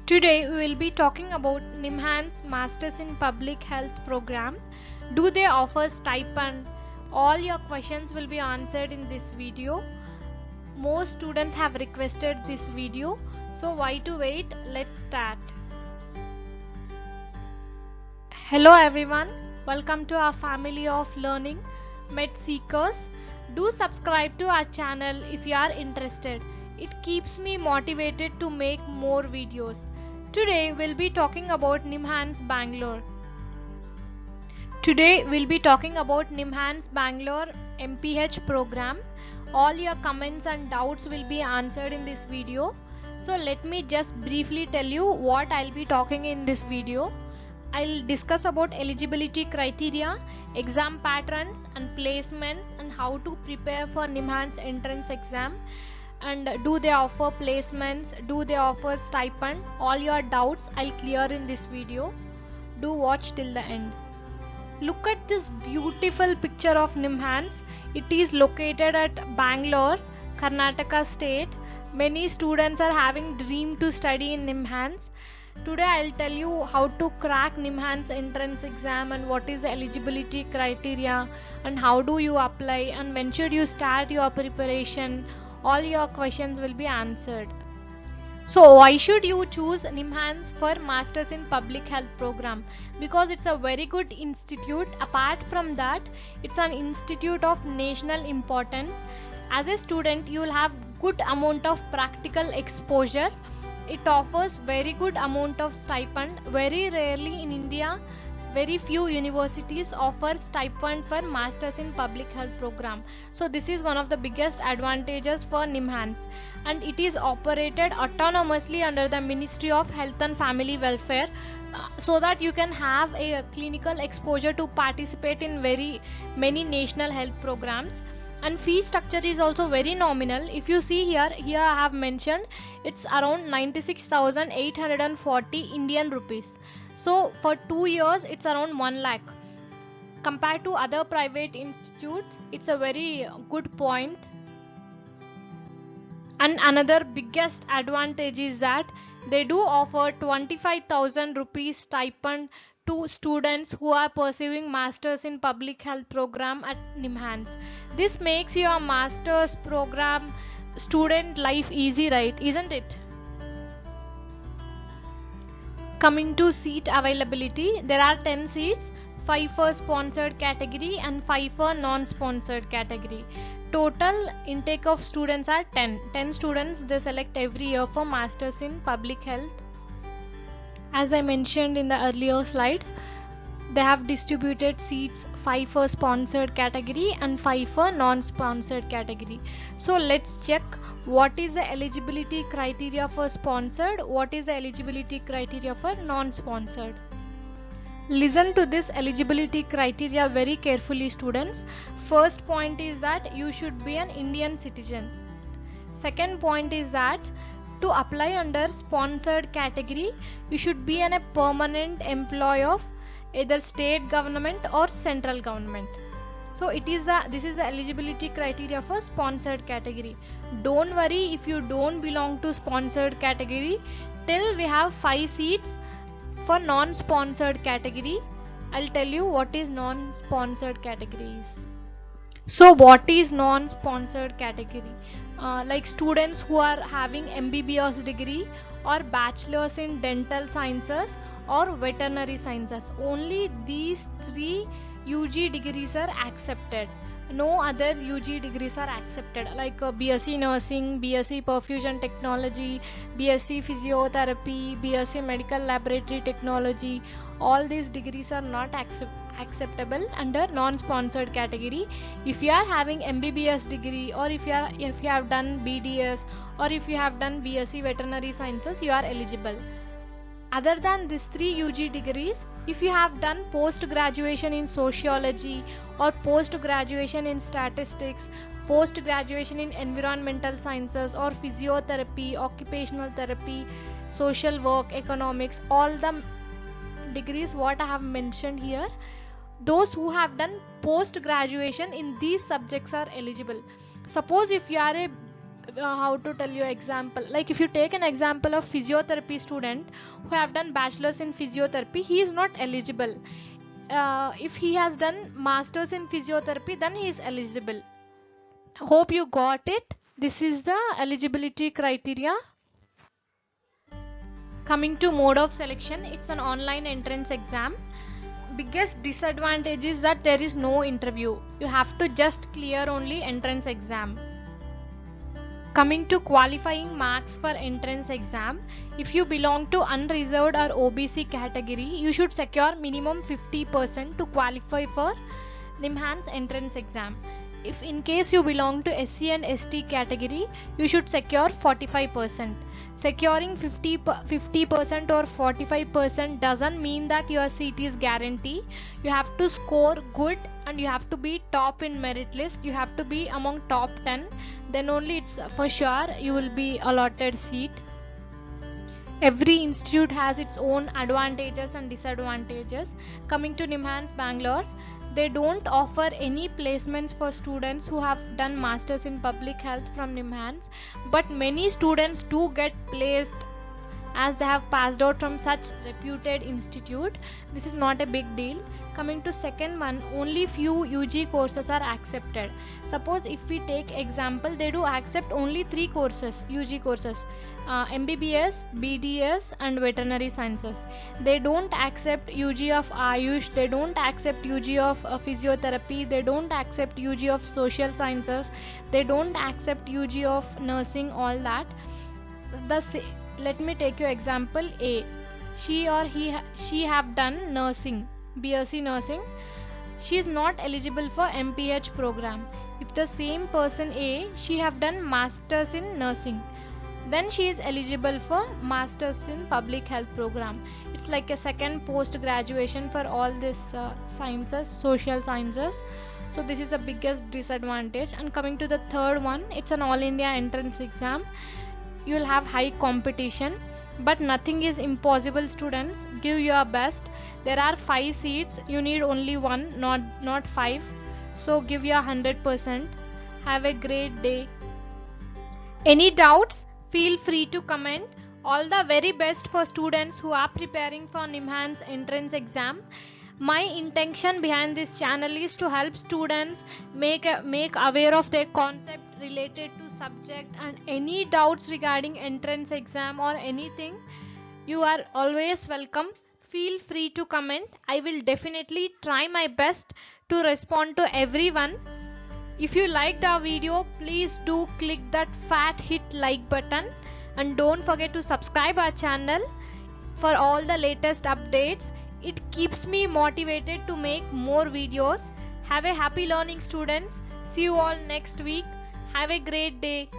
Today we will be talking about NIMHANS Masters in Public Health program. Do they offer stipend? All your questions will be answered in this video. Most students have requested this video, so why to wait? Let's start. Hello everyone, welcome to our family of learning med seekers. Do subscribe to our channel if you are interested. It keeps me motivated to make more videos. Today we'll be talking about NIMHANS Bangalore. Today we'll be talking about NIMHANS Bangalore MPH program. All your comments and doubts will be answered in this video. So let me just briefly tell you what I'll be talking in this video. I'll discuss about eligibility criteria, exam patterns and placements, and how to prepare for NIMHANS entrance exam, and do they offer placements, do they offer stipend. All your doubts I'll clear in this video. Do watch till the end. Look at this beautiful picture of NIMHANS. It is located at Bangalore, Karnataka state. Many students are having dream to study in NIMHANS. Today I'll tell you how to crack NIMHANS entrance exam and what is the eligibility criteria and how do you apply and when should you start your preparation. All your questions will be answered. So why should you choose NIMHANS for Masters in Public Health program? Because it's a very good institute. Apart from that, it's an institute of national importance. As a student, you will have good amount of practical exposure. It offers very good amount of stipend. Very rarely in India, very few universities offer stipend for Masters in Public Health program. So this is one of the biggest advantages for NIMHANS, and it is operated autonomously under the Ministry of Health and Family Welfare, so that you can have a clinical exposure to participate in very many national health programs. And fee structure is also very nominal. If you see here I have mentioned it's around 96,840 Indian rupees. So for 2 years it's around 1 lakh. Compared to other private institutes, it's a very good point. And another biggest advantage is that they do offer 25,000 rupees stipend to students who are pursuing Masters in Public Health program at NIMHANS. This makes your Masters program student life easy, right? Isn't it? Coming to seat availability, there are 10 seats, 5 for sponsored category and 5 for non-sponsored category. Total intake of students are 10. 10 students they select every year for Masters in Public Health. As I mentioned in the earlier slide, they have distributed seats 5 for sponsored category and 5 for non-sponsored category. So let's check what is the eligibility criteria for sponsored, what is the eligibility criteria for non-sponsored. Listen to this eligibility criteria very carefully, students. First point is that you should be an Indian citizen. Second point is that to apply under sponsored category, you should be a permanent employee of either state government or central government. So this is the eligibility criteria for sponsored category. Don't worry if you don't belong to sponsored category. Till we have 5 seats for non-sponsored category. I'll tell you what is non-sponsored categories. So what is non-sponsored category? Like students who are having MBBS degree or bachelor's in dental sciences or veterinary sciences. Only these 3 UG degrees are accepted. No other UG degrees are accepted, like BSc Nursing, BSc Perfusion Technology, BSc Physiotherapy, BSc Medical Laboratory Technology. All these degrees are not acceptable under non-sponsored category. If you are having MBBS degree, or if you have done BDS, or if you have done BSc Veterinary Sciences, you are eligible. Other than these 3 UG degrees, if you have done post-graduation in sociology or post-graduation in statistics, post-graduation in environmental sciences or physiotherapy, occupational therapy, social work, economics, all the degrees what I have mentioned here, those who have done post-graduation in these subjects are eligible. Suppose if you are a how to tell you example, like if you take an example of physiotherapy student who have done bachelor's in physiotherapy, he is not eligible. If he has done master's in physiotherapy, then he is eligible. Hope you got it. This is the eligibility criteria. Coming to mode of selection, it's an online entrance exam. Biggest disadvantage is that there is no interview. You have to just clear only entrance exam. Coming to qualifying marks for entrance exam, if you belong to unreserved or OBC category, you should secure minimum 50% to qualify for NIMHANS entrance exam. If in case you belong to SC and ST category, you should secure 45%. Securing 50% or 45% doesn't mean that your seat is guaranteed. You have to score good and you have to be top in merit list. You have to be among top 10. Then only it's for sure you will be allotted seat. Every institute has its own advantages and disadvantages. Coming to NIMHANS Bangalore, they don't offer any placements for students who have done masters in public health from NIMHANS, but many students do get placed as they have passed out from such reputed institute. This is not a big deal. Coming to second one, only few UG courses are accepted. Suppose if we take example, they do accept only 3 courses, UG courses, MBBS, BDS and veterinary sciences. They don't accept UG of Ayush, they don't accept UG of physiotherapy, they don't accept UG of social sciences, they don't accept UG of nursing, all that. Let me take you example A. She or she have done nursing, BSc nursing. She is not eligible for MPH program. If the same person A, she have done masters in nursing, then she is eligible for masters in public health program. It's like a second post graduation for all this sciences, social sciences. So this is the biggest disadvantage. And coming to the third one, it's an all India entrance exam. You will have high competition, but nothing is impossible. Students, give your best. There are 5 seats, you need only 1, not 5. So give your 100%. Have a great day. Any doubts? Feel free to comment. All the very best for students who are preparing for NIMHANS entrance exam. My intention behind this channel is to help students make aware of their concept related to subject, and any doubts regarding entrance exam or anything, you are always welcome. Feel free to comment. I will definitely try my best to respond to everyone. If you liked our video, please do click that fat hit like button and don't forget to subscribe our channel for all the latest updates. It keeps me motivated to make more videos. Have a happy learning, students. See you all next week. Have a great day.